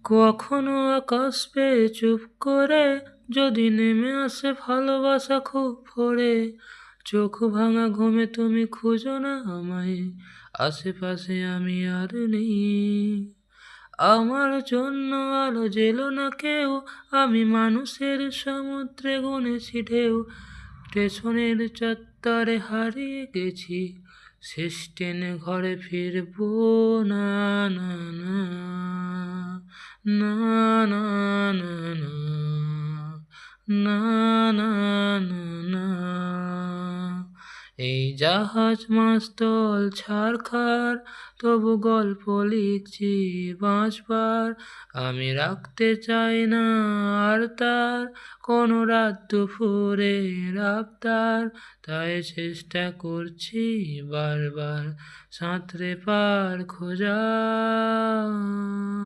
কখনো আকাশ পেয়ে চুপ করে যদি নেমে আসে ভালোবাসা খুব ভোরে, চোখ ভাঙা ঘুমে তুমি খুঁজো না আমায়, আশেপাশে আমি আর নেই। আমার জন্য আলো জেলো না কেউ, আমি মানুষের সমুদ্রে গুনেছি ঢেউ, স্টেশনের চত্বরে হারিয়ে গেছি, শেষ ট্রেনে ঘরে ফিরবো না। না না না না না না না না না না। এই জাহাজ মাস্তল ছারখার, তবু গল্প লিখছি বাঁচবার। আমি রাখতে চাই না আর তার কোনো রাত দুপুরের আবদার, তাই চেষ্টা করছি বারবার সাঁতরে পার খোঁজা।